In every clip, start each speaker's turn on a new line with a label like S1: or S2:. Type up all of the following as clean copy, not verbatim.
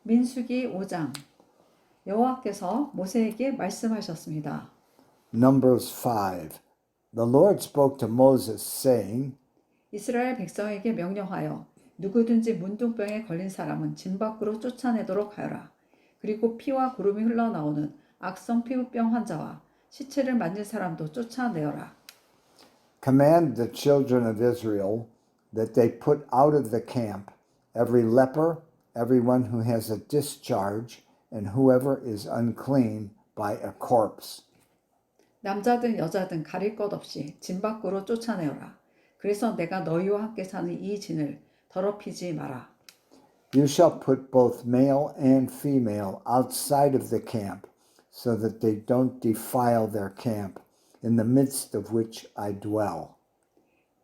S1: 민수기 5장 여호와께서 모세에게 말씀하셨습니다.
S2: Numbers 5. The Lord spoke to Moses, saying,
S1: 이스라엘 백성에게 명령하여 누구든지 문둥병에 걸린 사람은 진 밖으로 쫓아내도록 하여라. 그리고 피와 구름이 흘러나오는 악성 피부병 환자와 시체를 만질 사람도 쫓아내어라.
S2: Command the children of Israel that they put out of the camp every leper, everyone who has a discharge, and whoever is unclean by a corpse.
S1: 남자든 여자든 가릴 것 없이 진 밖으로 쫓아내어라. 그래서 내가 너희와 함께 사는 이 진을 더럽히지 마라.
S2: You shall put both male and female outside of the camp, so that they don't defile their camp, in the midst of which I dwell.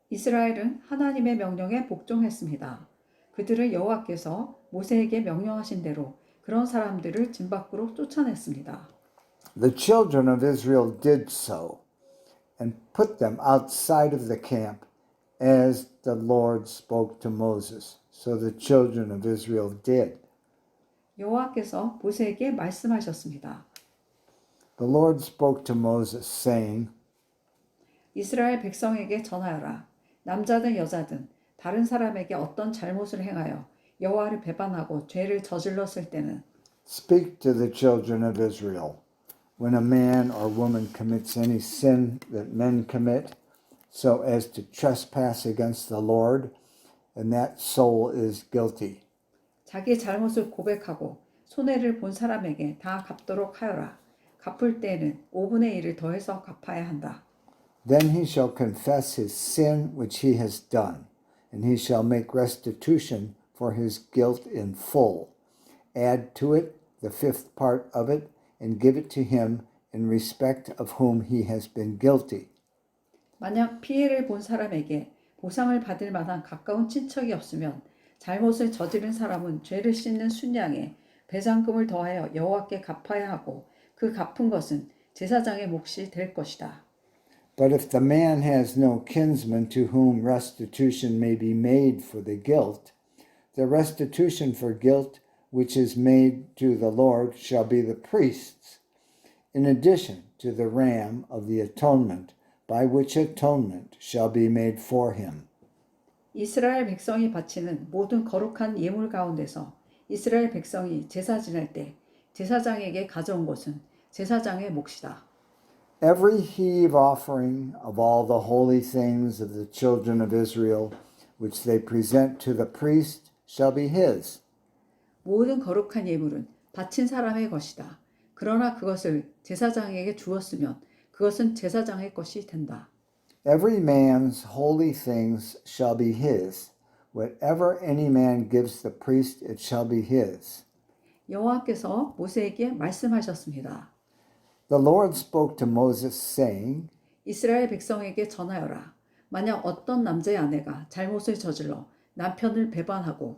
S1: 이스라엘은 하나님의 명령에 복종했습니다. 그들을 여호와께서 모세에게 명령하신 대로 그런 사람들을 진 밖으로 쫓아냈습니다.
S2: The children of Israel did so, and put them outside of the camp, as the Lord spoke to Moses. So the children of Israel did.
S1: 여호와께서 모세에게 말씀하셨습니다.
S2: The Lord spoke to Moses, saying,
S1: 이스라엘 백성에게 전하여라. 남자든 여자든 다른 사람에게 어떤 잘못을 행하여 여호와를 배반하고 죄를 저질렀을 때는
S2: Speak to the children of Israel. When a man or woman commits any sin that men commit, so as to trespass against the Lord, and that soul is guilty.
S1: 자기 잘못을 고백하고 손해를 본 사람에게 다 갚도록 하여라. 갚을 때에는 5분의 1을 더해서 갚아야 한다.
S2: Then he shall confess his sin which he has done, and he shall make restitution for his guilt in full. Add to it the fifth part of it, and give it to him in respect of whom he has been guilty.
S1: 만약 피해를 본 사람에게 보상을 받을 만한 가까운 친척이 없으면 잘못을 저지른 사람은 죄를 씻는 순양에 배상금을 더하여 여호와께 갚아야 하고 그 갚은 것은 제사장의 몫이 될 것이다.
S2: But if the man has no kinsman to whom restitution may be made for the guilt, the restitution for guilt which is made to the Lord shall be the priest's, in addition to the ram of the atonement, by which atonement shall be made for him.
S1: 이스라엘 백성이 바치는 모든 거룩한 예물 가운데서 이스라엘 백성이 제사 지낼 때 제사장에게 가져온 것은 제사장의 몫이다.
S2: Every heave offering of all the holy things of the children of Israel, which they present to the priest, shall be his.
S1: 모든 거룩한 예물은 바친 사람의 것이다. 그러나 그것을 제사장에게 주었으면 그것은 제사장의 것이 된다.
S2: Every man's holy things shall be his. Whatever any man gives the priest, it shall be his.
S1: 여호와께서 모세에게 말씀하셨습니다.
S2: The Lord spoke to Moses, saying,
S1: 이스라엘 백성에게 전하여라. 만약 어떤 남자의 아내가 잘못을 저질러 남편을 배반하고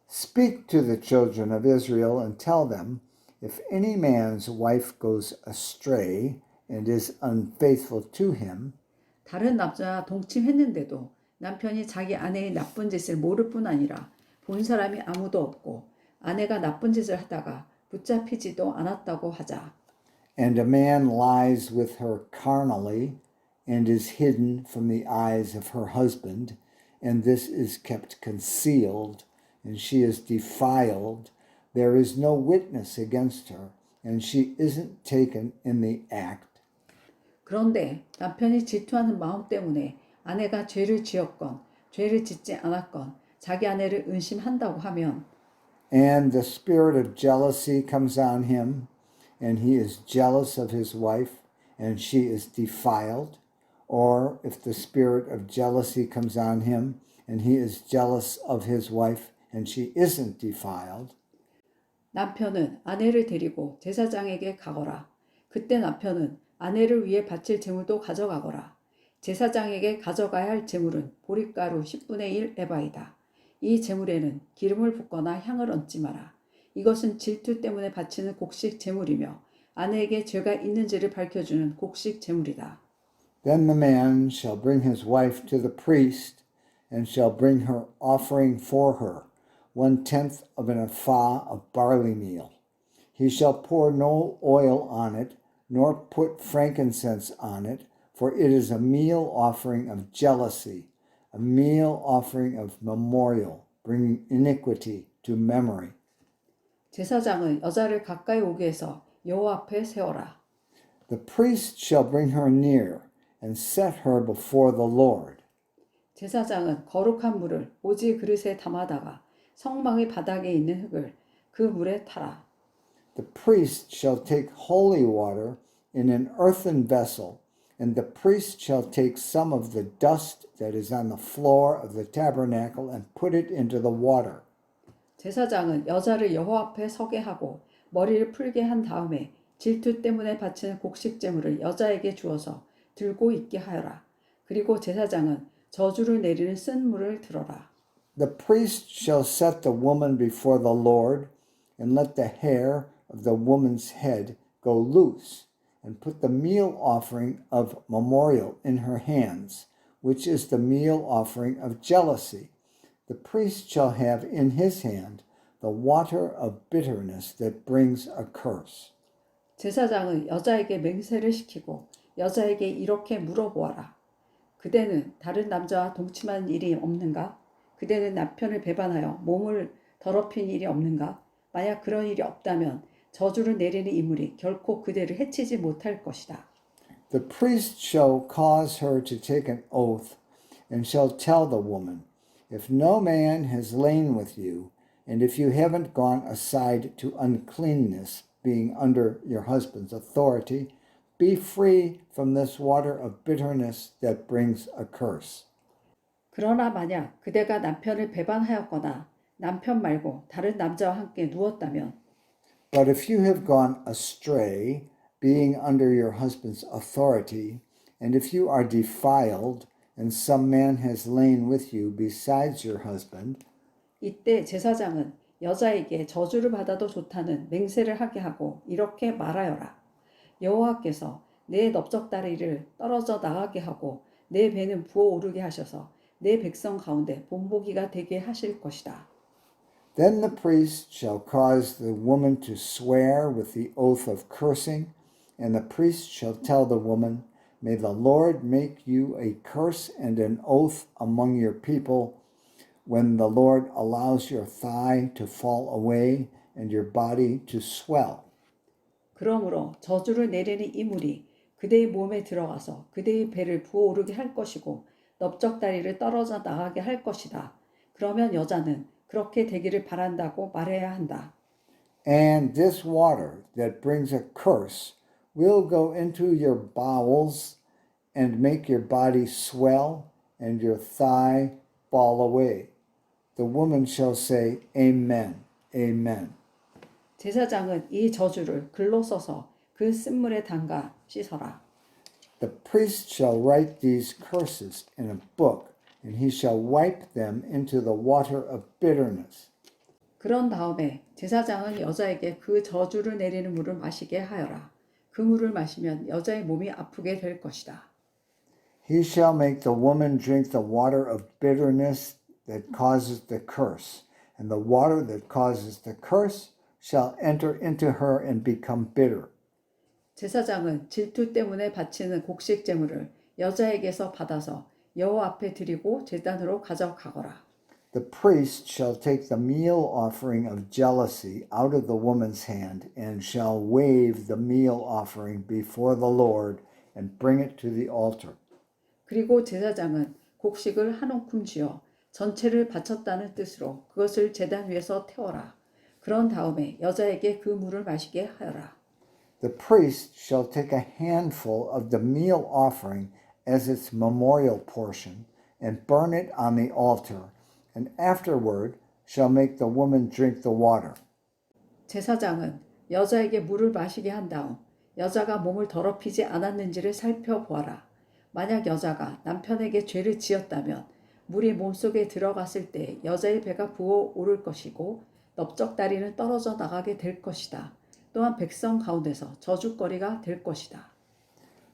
S2: Speak to the children of Israel and tell them, if any man's wife goes astray and is unfaithful to him,
S1: 다른 남자와 동침했는데도 남편이 자기 아내의 나쁜 짓을 모를 뿐 아니라 본 사람이 아무도 없고 아내가 나쁜 짓을 하다가 붙잡히지도 않았다고 하자.
S2: and a man lies with her carnally and is hidden from the eyes of her husband, and this is kept concealed, and she is defiled, there is no witness against her, and she isn't taken in the act.
S1: 그런데 남편이 질투하는 마음 때문에 아내가 죄를 지었건 죄를 짓지 않았건 자기 아내를 은심한다고 하면
S2: And the spirit of jealousy comes on him, and he is jealous of his wife, and she is defiled. Or if the spirit of jealousy comes on him, and he is jealous of his wife, and she isn't defiled.
S1: 남편은 아내를 데리고 제사장에게 가거라. 그때 남편은 아내를 위해 바칠 제물도 가져가거라. 제사장에게 가져가야 할 제물은 보릿가루 10분의 1 에바이다. 이 제물에는 기름을 붓거나 향을 얹지 마라. 이것은 질투 때문에 바치는 곡식 제물이며 아내에게 죄가 있는지를 밝혀주는 곡식 제물이다.
S2: Then the man shall bring his wife to the priest, and shall bring her offering for her, 1/10 of an ephah of barley meal. He shall pour no oil on it, nor put frankincense on it, for it is a meal offering of jealousy, a meal offering of memorial, bringing iniquity to memory.
S1: 제사장은 여자를 가까이 오게 해서 여호와 앞에 세워라.
S2: The priest shall bring her near and set her before the Lord.
S1: 제사장은 거룩한 물을 오지 그릇에 담아다가 성막의 바닥에 있는 흙을 그 물에 타라.
S2: The priest shall take holy water in an earthen vessel, and the priest shall take some of the dust that is on the floor of the tabernacle and put it into the water.
S1: 제사장은 여자를 여호와 앞에 서게 하고 머리를 풀게 한 다음에 질투 때문에 바치는 곡식 제물을 여자에게 주어서 들고 있게 하여라. 그리고 제사장은 저주를 내리는 쓴 물을 들어라.
S2: The priest shall set the woman before the Lord, and let the hair of the woman's head go loose, and put the meal offering of memorial in her hands, which is the meal offering of jealousy. The priest shall have in his hand the water of bitterness that brings a curse.
S1: 제사장은 여자에게 맹세를 시키고 여자에게 이렇게 물어보아라. 그대는 다른 남자와 동침한 일이 없는가? 그대는 남편을 배반하여 몸을 더럽힌 일이 없는가? 만약 그런 일이 없다면 저주를 내리는 인물이 결코 그대를 해치지 못할 것이다.
S2: The priest shall cause her to take an oath, and shall tell the woman, if no man has lain with you, and if you haven't gone aside to uncleanness, being under your husband's authority, be free from this water of bitterness that brings a curse.
S1: 그러나 만약 그대가 남편을 배반하였거나 남편 말고 다른 남자와 함께 누웠다면
S2: But if you have gone astray, being under your husband's authority, and if you are defiled, and some man has lain with you besides your husband,
S1: 이때 제사장은 여자에게 저주를 받아도 좋다는 맹세를 하게 하고 이렇게 말하여라. 여호와께서 내 넓적다리를 떨어져 나가게 하고 내 배는 부어오르게 하셔서 내 백성 가운데 본보기가 되게 하실 것이다.
S2: then the priest shall cause the woman to swear with the oath of cursing, and the priest shall tell the woman, may the Lord make you a curse and an oath among your people, when the Lord allows your thigh to fall away and your body to swell.
S1: 그러므로 저주를 내리는 이물이 그대의 몸에 들어가서 그대의 배를 부어오르게 할 것이고 넓적다리를 떨어져 나가게 할 것이다. 그러면 여자는 그렇게 되기를 바란다고 말해야 한다.
S2: And this water that brings a curse will go into your bowels and make your body swell and your thigh fall away. The woman shall say, Amen, Amen.
S1: 제사장은 이 저주를 글로 써서 그 쓴물에 담가 씻어라.
S2: The priest shall write these curses in a book, and he shall wipe them into the water of bitterness.
S1: 그런 다음에 제사장은 여자에게 그 저주를 내리는 물을 마시게 하여라. 그 물을 마시면 여자의 몸이 아프게 될 것이다.
S2: He shall make the woman drink the water of bitterness that causes the curse, and the water that causes the curse shall enter into her and become bitter.
S1: 제사장은 질투 때문에 바치는 곡식 제물을 여자에게서 받아서 여호와 앞에 드리고 제단으로 가져가거라.
S2: The priest shall take the meal offering of jealousy out of the woman's hand, and shall wave the meal offering before the Lord, and bring it to the altar.
S1: 그리고 제사장은 곡식을 한 움큼 쥐어 전체를 바쳤다는 뜻으로 그것을 제단 위에서 태워라. 그런 다음에 여자에게 그 물을 마시게 하여라.
S2: The priest shall take a handful of the meal offering as its memorial portion, and burn it on the altar, and afterward shall make the woman drink the water.
S1: 제사장은 여자에게 물을 마시게 한 다음 여자가 몸을 더럽히지 않았는지를 살펴보아라. 만약 여자가 남편에게 죄를 지었다면 물이 몸속에 들어갔을 때 여자의 배가 부어 오를 것이고 넓적다리는 떨어져 나가게 될 것이다. 또한 백성 가운데서 저주거리가 될 것이다.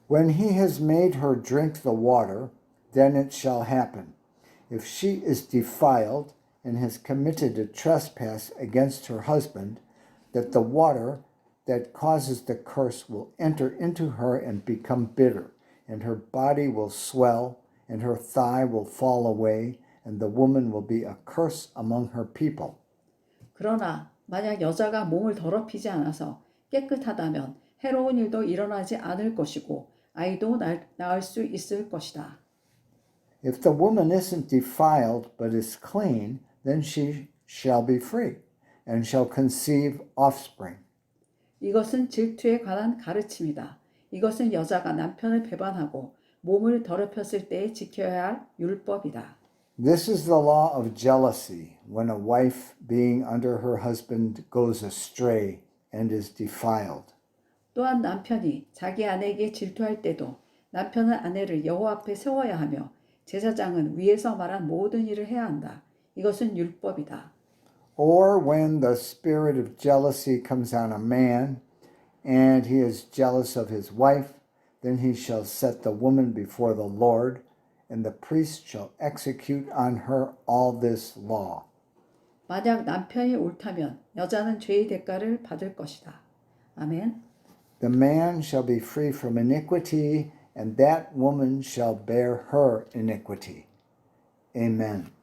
S2: When he has made her drink the water, then it shall happen. If she is defiled, and has committed a trespass against her husband, that the water that causes the curse will enter into her and become bitter, and her body will swell, and her thigh will fall away, and the woman will be a curse among her people.
S1: 그러나 만약 여자가 몸을 더럽히지 않아서 깨끗하다면 해로운 일도 일어나지 않을 것이고 아이도 낳을 수 있을 것이다.
S2: If the woman isn't defiled but is clean, then she shall be free, and shall conceive offspring.
S1: 이것은 질투에 관한 가르침이다. 이것은 여자가 남편을 배반하고 몸을 더럽혔을 때에 지켜야 할 율법이다.
S2: This is the law of jealousy, when a wife being under her husband goes astray and is defiled.
S1: 또한 남편이 자기 아내에게 질투할 때도 남편은 아내를 여호와 앞에 세워야 하며 제사장은 위에서 말한 모든 일을 해야 한다. 이것은 율법이다.
S2: Or when the spirit of jealousy comes on a man, and he is jealous of his wife, then he shall set the woman before the Lord, and the priest shall execute on her all this law.
S1: 만약 남편이 옳다면 여자는 죄의 대가를 받을 것이다. 아멘.
S2: The man shall be free from iniquity, and that woman shall bear her iniquity. Amen.